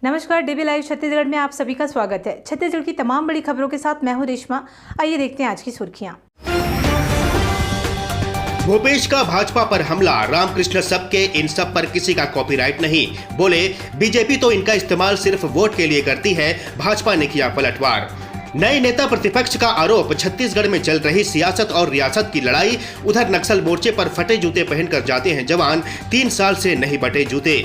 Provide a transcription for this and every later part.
नमस्कार, dB live Chhattisgarh में आप सभी का स्वागत है। छत्तीसगढ़ की तमाम बड़ी खबरों के साथ मैं हूं रेशमा। आइए देखते हैं आज की सुर्खियां। भूपेश का भाजपा पर हमला, रामकृष्ण सबके, इन सब पर किसी का कॉपीराइट नहीं। बोले बीजेपी तो इनका इस्तेमाल सिर्फ वोट के लिए करती है, भाजपा ने किया पलटवार। नए नेता प्रतिपक्ष का आरोप, छत्तीसगढ़ में चल रही सियासत और रियासत की लड़ाई। उधर नक्सल मोर्चे पर फटे जूते पहनकर जाते हैं जवान, 3 साल से नहीं बटे जूते।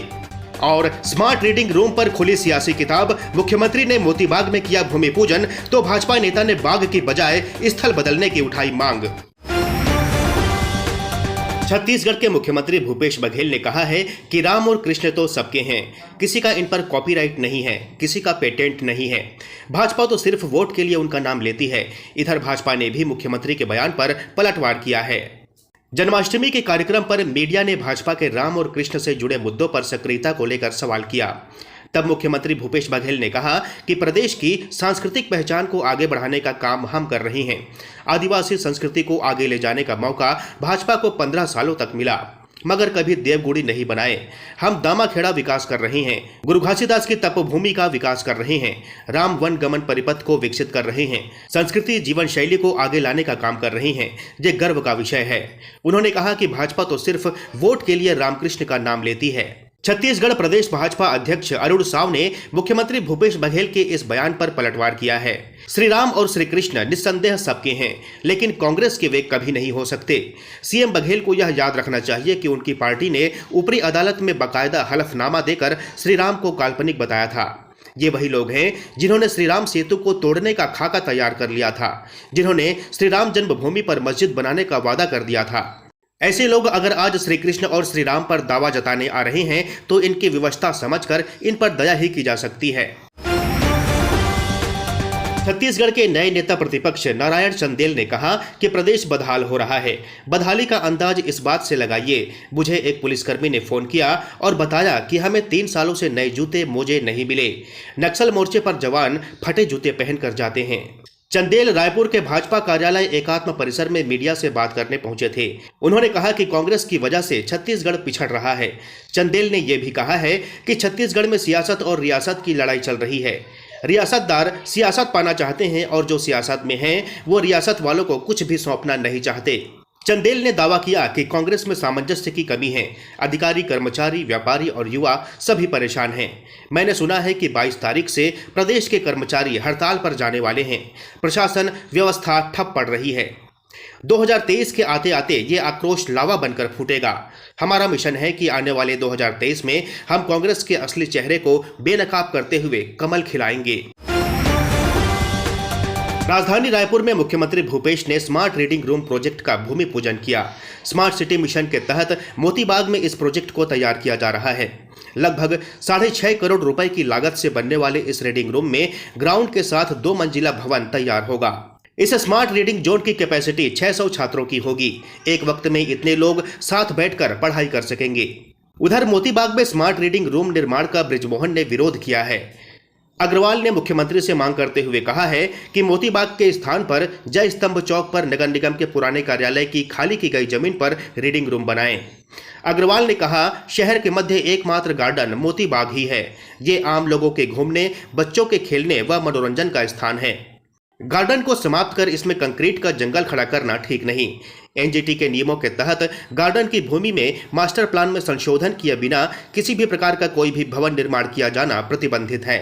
और स्मार्ट रीडिंग रूम पर खुली सियासी किताब, मुख्यमंत्री ने मोतीबाग में किया भूमि पूजन तो भाजपा नेता ने बाग की बजाय स्थल बदलने की उठाई मांग। छत्तीसगढ़ के मुख्यमंत्री भूपेश बघेल ने कहा है कि राम और कृष्ण तो सबके हैं, किसी का इन पर कॉपीराइट नहीं है, किसी का पेटेंट नहीं है। भाजपा तो सिर्फ वोट के लिए उनका नाम लेती है। इधर भाजपा ने भी मुख्यमंत्री के बयान पर पलटवार किया है। जन्माष्टमी के कार्यक्रम पर मीडिया ने भाजपा के राम और कृष्ण से जुड़े मुद्दों पर सक्रियता को लेकर सवाल किया। तब मुख्यमंत्री भूपेश बघेल ने कहा कि प्रदेश की सांस्कृतिक पहचान को आगे बढ़ाने का काम हम कर रहे हैं। आदिवासी संस्कृति को आगे ले जाने का मौका भाजपा को 15 सालों तक मिला, मगर कभी देवगुड़ी नहीं बनाए। हम दामाखेड़ा विकास कर रहे हैं, गुरु घासीदास की तपोभूमि का विकास कर रहे हैं, राम वन गमन परिपथ को विकसित कर रहे हैं, संस्कृति जीवन शैली को आगे लाने का काम कर रहे हैं। ये गर्व का विषय है। उन्होंने कहा कि भाजपा तो सिर्फ वोट के लिए रामकृष्ण का नाम लेती है। छत्तीसगढ़ प्रदेश भाजपा अध्यक्ष अरुण साव ने मुख्यमंत्री भूपेश बघेल के इस बयान पर पलटवार किया है। श्री राम और श्री कृष्ण निस्संदेह सबके हैं, लेकिन कांग्रेस के वे कभी नहीं हो सकते। सीएम बघेल को यह याद रखना चाहिए कि उनकी पार्टी ने ऊपरी अदालत में बाकायदा हलफनामा देकर श्री राम को काल्पनिक बताया था। ये वही लोग हैं जिन्होंने श्री राम सेतु को तोड़ने का खाका तैयार कर लिया था, जिन्होंने श्री राम जन्मभूमि पर मस्जिद बनाने का वादा कर दिया था। ऐसे लोग अगर आज श्री कृष्ण और श्री राम पर दावा जताने आ रहे हैं तो इनकी विवशता समझकर इन पर दया ही की जा सकती है। छत्तीसगढ़ के नए नेता प्रतिपक्ष नारायण चंदेल ने कहा कि प्रदेश बदहाल हो रहा है। बदहाली का अंदाज इस बात से लगाइए, मुझे एक पुलिसकर्मी ने फोन किया और बताया कि हमें 3 सालों से नए जूते मोजे नहीं मिले। नक्सल मोर्चे पर जवान फटे जूते पहनकर जाते हैं। चंदेल रायपुर के भाजपा कार्यालय एकात्म परिसर में मीडिया से बात करने पहुंचे थे। उन्होंने कहा कि कांग्रेस की वजह से छत्तीसगढ़ पिछड़ रहा है। चंदेल ने यह भी कहा है कि छत्तीसगढ़ में सियासत और रियासत की लड़ाई चल रही है। रियासतदार सियासत पाना चाहते हैं और जो सियासत में हैं वो रियासत वालों को कुछ भी सौंपना नहीं चाहते। चंदेल ने दावा किया कि कांग्रेस में सामंजस्य की कमी है। अधिकारी, कर्मचारी, व्यापारी और युवा सभी परेशान हैं। मैंने सुना है कि 22 तारीख से प्रदेश के कर्मचारी हड़ताल पर जाने वाले हैं। प्रशासन व्यवस्था ठप पड़ रही है। 2023 के आते आते ये आक्रोश लावा बनकर फूटेगा। हमारा मिशन है कि आने वाले 2023 में हम कांग्रेस के असली चेहरे को बेनकाब करते हुए कमल खिलाएंगे। राजधानी रायपुर में मुख्यमंत्री भूपेश ने स्मार्ट रीडिंग रूम प्रोजेक्ट का भूमि पूजन किया। स्मार्ट सिटी मिशन के तहत मोतीबाग में इस प्रोजेक्ट को तैयार किया जा रहा है। लगभग 6.5 करोड़ रुपए की लागत से बनने वाले इस रीडिंग रूम में ग्राउंड के साथ 2 मंजिला भवन तैयार होगा। इस स्मार्ट रीडिंग जोन की कैपेसिटी 600 छात्रों की होगी। एक वक्त में इतने लोग साथ बैठकर पढ़ाई कर सकेंगे। उधर मोतीबाग में स्मार्ट रीडिंग रूम निर्माण का बृजमोहन ने विरोध किया है। अग्रवाल ने मुख्यमंत्री से मांग करते हुए कहा है कि मोतीबाग के स्थान पर जय स्तंभ चौक पर नगर निगम के पुराने कार्यालय की खाली की गई जमीन पर रीडिंग रूम बनाएं। अग्रवाल ने कहा, शहर के मध्य एकमात्र गार्डन मोतीबाग ही है। ये आम लोगों के घूमने, बच्चों के खेलने व मनोरंजन का स्थान है। गार्डन को समाप्त कर इसमें कंक्रीट का जंगल खड़ा करना ठीक नहीं। एनजीटी के नियमों के तहत गार्डन की भूमि में मास्टर प्लान में संशोधन किए बिना किसी भी प्रकार का कोई भी भवन निर्माण किया जाना प्रतिबंधित है।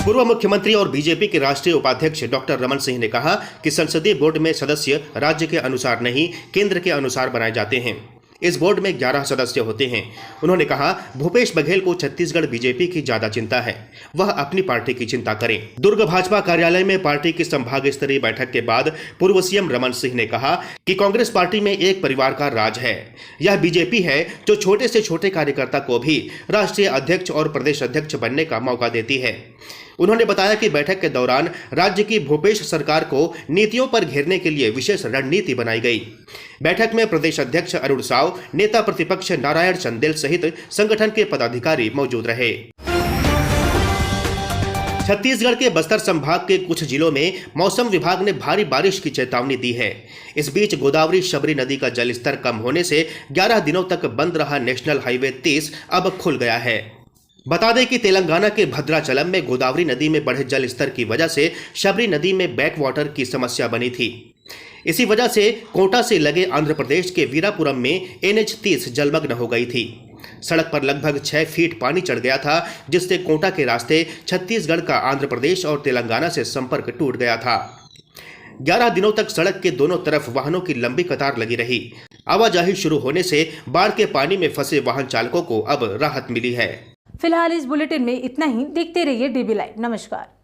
पूर्व मुख्यमंत्री और बीजेपी के राष्ट्रीय उपाध्यक्ष डॉक्टर रमन सिंह ने कहा कि संसदीय बोर्ड में सदस्य राज्य के अनुसार नहीं, केंद्र के अनुसार बनाए जाते हैं। इस बोर्ड में 11 सदस्य होते हैं। उन्होंने कहा, भूपेश बघेल को छत्तीसगढ़ बीजेपी की ज्यादा चिंता है, वह अपनी पार्टी की चिंता करें। दुर्ग भाजपा कार्यालय में पार्टी की संभाग स्तरीय बैठक के बाद पूर्व सीएम रमन सिंह ने कहा कि कांग्रेस पार्टी में एक परिवार का राज है। यह बीजेपी है जो छोटे से छोटे कार्यकर्ता को भी राष्ट्रीय अध्यक्ष और प्रदेश अध्यक्ष बनने का मौका देती है। उन्होंने बताया कि बैठक के दौरान राज्य की भूपेश सरकार को नीतियों पर घेरने के लिए विशेष रणनीति बनाई गई। बैठक में प्रदेश अध्यक्ष अरुण साव, नेता प्रतिपक्ष नारायण चंदेल सहित संगठन के पदाधिकारी मौजूद रहे। छत्तीसगढ़ के बस्तर संभाग के कुछ जिलों में मौसम विभाग ने भारी बारिश की चेतावनी दी है। इस बीच गोदावरी शबरी नदी का जलस्तर कम होने से 11 दिनों तक बंद रहा नेशनल हाईवे 30 अब खुल गया है। बता दें कि तेलंगाना के भद्राचलम में गोदावरी नदी में बढ़े जल स्तर की वजह से शबरी नदी में बैक वाटर की समस्या बनी थी। इसी वजह से कोटा से लगे आंध्र प्रदेश के वीरापुरम में NH-30 जलमग्न हो गई थी। सड़क पर लगभग 6 फीट पानी चढ़ गया था, जिससे कोटा के रास्ते छत्तीसगढ़ का आंध्र प्रदेश और तेलंगाना से संपर्क टूट गया था। 11 दिनों तक सड़क के दोनों तरफ वाहनों की लंबी कतार लगी रही। आवाजाही शुरू होने से बाढ़ के पानी में फंसे वाहन चालकों को अब राहत मिली है। फिलहाल इस बुलेटिन में इतना ही। देखते रहिए DB लाइव। नमस्कार।